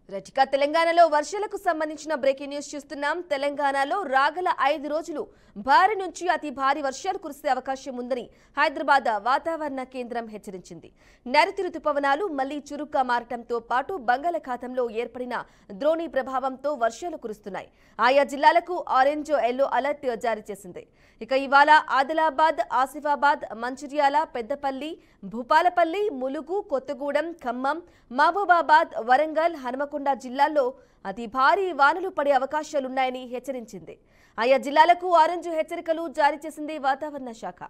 రటిక తెలంగాణలో వర్షాలకు సంబంధించిన బ్రేకింగ్ న్యూస్ చూస్తున్నాం. తెలంగాణలో రాగల 5 రోజులు భారీ నుంచి అతి భారీ వర్షాలు కురిసే అవకాశం ఉందని హైదరాబాద్ వాతావరణ కేంద్రం హెచ్చరించింది. నైరుతి రుతుపవనాలు మళ్లీ చురుగ్గా మారటంతో పాటు బంగాళాఖాతంలో ఏర్పడిన ద్రోణి ప్రభావంతో వర్షాలు కురుస్తున్నాయి. ఆయా జిల్లాలకు ఆరెంజ్ ఎల్లో అలర్ట్ జారీ చేసింది. ఇక ఇవాళ ఆదిలాబాద్, ఆసిఫాబాద్, మంచిర్యాల, పెద్దపల్లి, భూపాలపల్లి, ములుగు, కొత్తగూడెం, ఖమ్మం, మహబూబాబాద్, వరంగల్, హనుమకొండ జిల్లాల్లో అతి భారీ వానలు పడే అవకాశాలున్నాయని హెచ్చరించింది. ఆయా జిల్లాలకు ఆరెంజ్ హెచ్చరికలు జారీ చేసింది వాతావరణ శాఖ.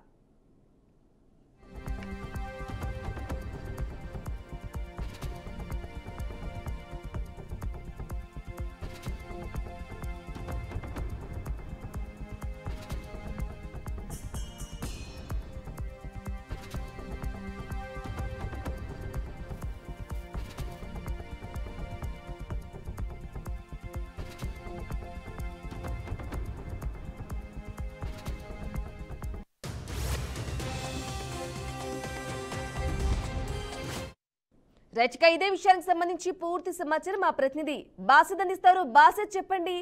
రైట్క ఇదే విషయానికి సంబంధించి పూర్తి సమాచారం మా ప్రతినిధి బాసిద్ అందిస్తారు. బాసిద్ చెప్పండి,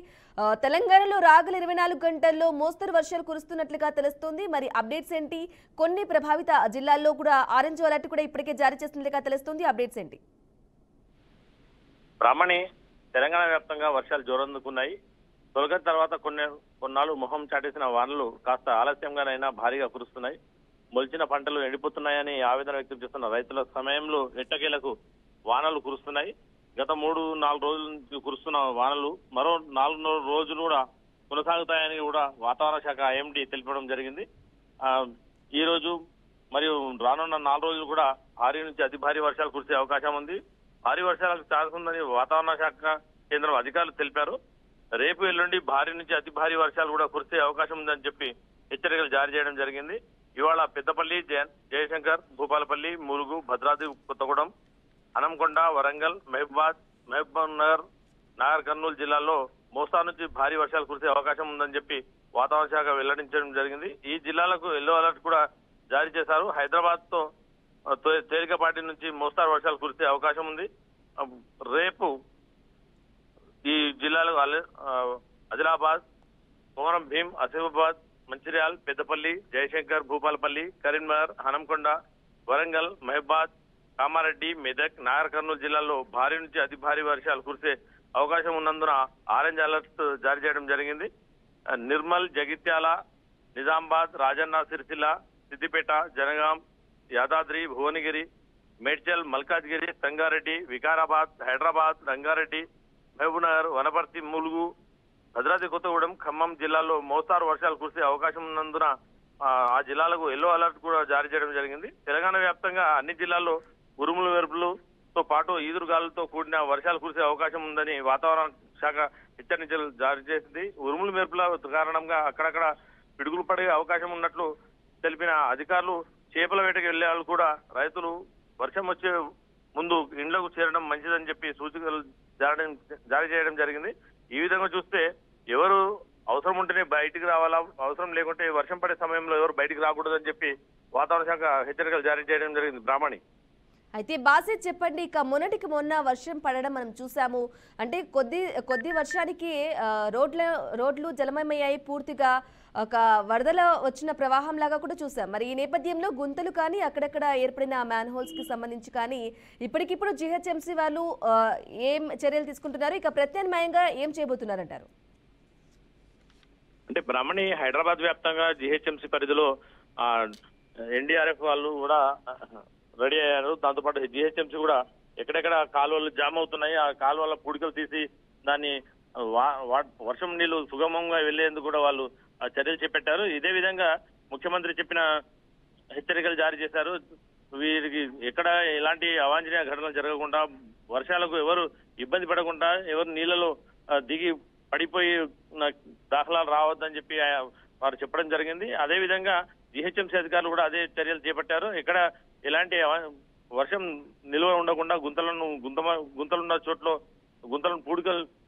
తెలంగాణలో రాగల 24 గంటల్లో మోస్తరు వర్షాలు కురుస్తున్నట్లుగా తెలుస్తోంది. మరి అప్డేట్స్ ఏంటి? కొన్ని ప్రభావిత జిల్లాల్లో కూడా ఆరెంజ్ అలర్ట్ కూడా ఇప్పటికే జారీ చేస్తున్నట్లుగా తెలుస్తోంది. అప్డేట్స్ ఏంటి? బ్రాహ్మణి, తెలంగాణ వ్యాప్తంగా వర్షాలు జోరందుకున్నాయి. తొలగతి తర్వాత కొన్నాళ్ళు మొహం చాటేసిన వానలు కాస్త ఆలస్యంగానైనా భారీగా కురుస్తున్నాయి. మొలిచిన పంటలు ఎండిపోతున్నాయని ఆవేదన వ్యక్తం చేస్తున్న రైతుల సమయంలో ఎట్టకేలకు వానలు కురుస్తున్నాయి. గత 3-4 రోజుల నుంచి కురుస్తున్న వానలు మరో 4 రోజులు కూడా కొనసాగుతాయని కూడా వాతావరణ శాఖ ఐఎండీ తెలిపడం జరిగింది. ఈ రోజు మరియు రానున్న 4 రోజులు కూడా భారీ నుంచి అతి భారీ వర్షాలు కురిసే అవకాశం ఉంది. భారీ వర్షాలకు ఛాన్స్ ఉందని వాతావరణ శాఖ కేంద్రం అధికారులు తెలిపారు. రేపు ఎల్లుండి భారీ నుంచి అతి భారీ వర్షాలు కూడా కురిసే అవకాశం ఉందని చెప్పి హెచ్చరికలు జారీ చేయడం జరిగింది. ఇవాళ పెద్దపల్లి, జయశంకర్, భూపాలపల్లి, ములుగు, భద్రాద్రి కొత్తగూడెం, హనంకొండ, వరంగల్, మహబూబ్ నగర్, నాగర్ కర్నూలు జిల్లాల్లో మోస్తారు నుంచి భారీ వర్షాలు కురిసే అవకాశం ఉందని చెప్పి వాతావరణ శాఖ వెల్లడించడం జరిగింది. ఈ జిల్లాలకు ఎల్లో అలర్ట్ కూడా జారీ చేశారు. హైదరాబాద్ తో తేలికపాటి నుంచి మోస్తారు వర్షాలు కురిసే అవకాశం ఉంది. రేపు ఈ జిల్లాలు ఆదిలాబాద్, కొమరం భీం, ఆసిఫాబాద్, మంచిర్యాల్, పెద్దపల్లి, జయశంకర్, భూపాలపల్లి, కరీంనగర్, హనంకొండ, వరంగల్, మహబాద్, కామారెడ్డి, మెదక్, నాగర్ కర్నూలు జిల్లాల్లో భారీ నుంచి అతి భారీ వర్షాలు కురిసే అవకాశం ఉన్నందున ఆరెంజ్ అలర్ట్ జారీ చేయడం జరిగింది. నిర్మల్, జగిత్యాల, నిజామాబాద్, రాజన్న సిరిసిల్ల, సిద్దిపేట, జనగాం, యాదాద్రి, భువనగిరి, మేడ్చల్, మల్కాజ్గిరి, సంగారెడ్డి, వికారాబాద్, హైదరాబాద్, రంగారెడ్డి, మహబూబ్నగర్, వనపర్తి, ములుగు, భద్రాద్రి కొత్తగూడెం, ఖమ్మం జిల్లాల్లో మోస్తారు వర్షాలు కురిసే అవకాశం ఉన్నందున ఆ జిల్లాలకు ఎల్లో అలర్ట్ కూడా జారీ చేయడం జరిగింది. తెలంగాణ వ్యాప్తంగా అన్ని జిల్లాల్లో ఉరుములు మెరుపులతో పాటు ఈదురుగాలులతో కూడిన వర్షాలు కురిసే అవకాశం ఉందని వాతావరణ శాఖ హెచ్చరికలు జారీ చేసింది. ఉరుములు మెరుపుల కారణంగా అక్కడక్కడ పిడుగులు పడే అవకాశం ఉన్నట్లు తెలిపిన అధికారులు చేపల వేటకి వెళ్లే వాళ్ళు కూడా రైతులు వర్షం వచ్చే ముందు ఇండ్లకు చేరడం మంచిదని చెప్పి సూచనలు జారీ చేయడం జరిగింది. ఈ విధంగా చూస్తే ఎవరు అవసరం ఉంటేనే బయటికి రావాలా, అవసరం లేకుంటే వర్షం పడే సమయంలో ఎవరు బయటికి రాకూడదని చెప్పి వాతావరణ శాఖ హెచ్చరికలు జారీ చేయడం జరిగింది. బ్రాహ్మణి, అయితే బాసిద్ చెప్పండి, ఇక మొన్నటికి మొన్న వర్షం పడడం మనం చూసాము. అంటే కొద్ది వర్షానికి రోడ్లు జలమయమయ్యాయి, పూర్తిగా ఒక వరదల వచ్చిన ప్రవాహం లాగా కూడా చూసాం. మరి ఈ నేపథ్యంలో గుంతలు కానీ అక్కడక్కడ ఏర్పడిన మ్యాన్ హోల్స్ కి సంబంధించి కానీ ఇప్పటికిప్పుడు జిహెచ్ఎంసీ వాళ్ళు ఏం చర్యలు తీసుకుంటున్నారు, ఇక ప్రత్యామ్నాయంగా ఏం చేయబోతున్నారంటారు? అంటే బ్రాహ్మణి, హైదరాబాద్ వ్యాప్తంగా జిహెచ్ఎంసీ పరిధిలో ఎన్డీఆర్ఎఫ్ వాళ్ళు కూడా రెడీ అయ్యారు. దాంతోపాటు జిహెచ్ఎంసీ కూడా ఎక్కడెక్కడ కాలువలు జామ్ అవుతున్నాయి, ఆ కాలువల పూడికలు తీసి దాన్ని వర్షం నీళ్లు సుగమంగా వెళ్లేందుకు కూడా వాళ్ళు చర్యలు చేపట్టారు. ఇదే విధంగా ముఖ్యమంత్రి చెప్పిన హెచ్చరికలు జారీ చేశారు. వీరికి ఎక్కడ ఎలాంటి అవాంఛనీయ ఘటనలు జరగకుండా, వర్షాలకు ఎవరు ఇబ్బంది పడకుండా, ఎవరు నీళ్లలో దిగి పడిపోయి దాఖలాలు రావద్దని చెప్పి వారు చెప్పడం జరిగింది. అదే విధంగా జిహెచ్ఎంసీ అధికారులు కూడా అదే చర్యలు చేపట్టారు. ఎక్కడ ఎలాంటి వర్షం నిల్వ ఉండకుండా గుంతలున్న చోట్ల గుంతలను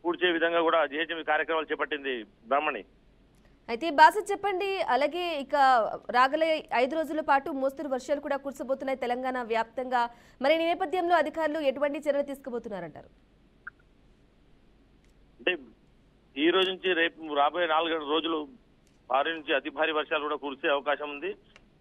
పూడ్చే విధంగా కూడా జిహెచ్ఎంసీ కార్యక్రమాలు చేపట్టింది. బ్రాహ్మణి, అయితే బాసిద్ చెప్పండి, అలాగే ఇక రాగలే 5 రోజుల పాటు మోస్తరు వర్షాలు కూడా కురిసబోతున్నాయి తెలంగాణ వ్యాప్తంగా. మరి ఈ నేపథ్యంలో అధికారులు ఎటువంటి చర్యలు తీసుకోబోతున్నారంటారు? అంటే ఈ రోజు నుంచి రేపు రాబోయే 4 రోజులు భారీ నుంచి అతి భారీ వర్షాలు కూడా కురిసే అవకాశం ఉంది.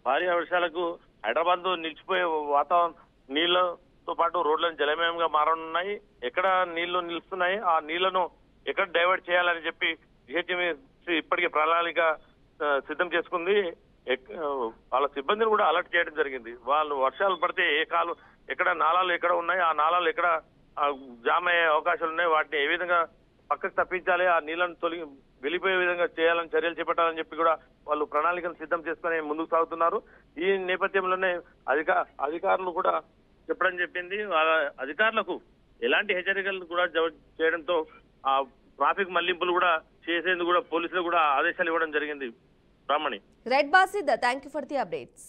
భారీ వర్షాలకు హైదరాబాద్ లో నిలిచిపోయే వాతావరణం నీళ్లతో పాటు రోడ్లను జలమయంగా మారనున్నాయి. ఎక్కడ నీళ్లు నిలుస్తున్నాయి ఆ నీళ్లను ఎక్కడ డైవర్ట్ చేయాలని చెప్పి జిహెచ్ఎంసీ ఇప్పటికే ప్రణాళిక సిద్ధం చేసుకుంది. వాళ్ళ సిబ్బందిని కూడా అలర్ట్ చేయడం జరిగింది. వాళ్ళు వర్షాలు పడితే ఎక్కడ నాలాలు ఎక్కడ ఉన్నాయి, ఆ నాలాలు ఎక్కడ జామ్ అయ్యే అవకాశాలు ఉన్నాయి, వాటిని ఏ విధంగా పక్కకు తప్పించాలి, ఆ నీళ్లను వెళ్ళిపోయే విధంగా చేయాలని చర్యలు చేపట్టాలని చెప్పి కూడా వాళ్ళు ప్రణాళికను సిద్ధం చేసుకుని ముందుకు సాగుతున్నారు. ఈ నేపథ్యంలోనే అధికారులు కూడా చెప్పడం చెప్పింది. అధికారులకు ఎలాంటి హెచ్చరికలు కూడా చేయడంతో ఆ ట్రాఫిక్ మళ్లింపులు కూడా చేసేందుకు కూడా పోలీసులు కూడా ఆదేశాలు ఇవ్వడం జరిగింది. Brahmani. Right Basid, thank you for the updates.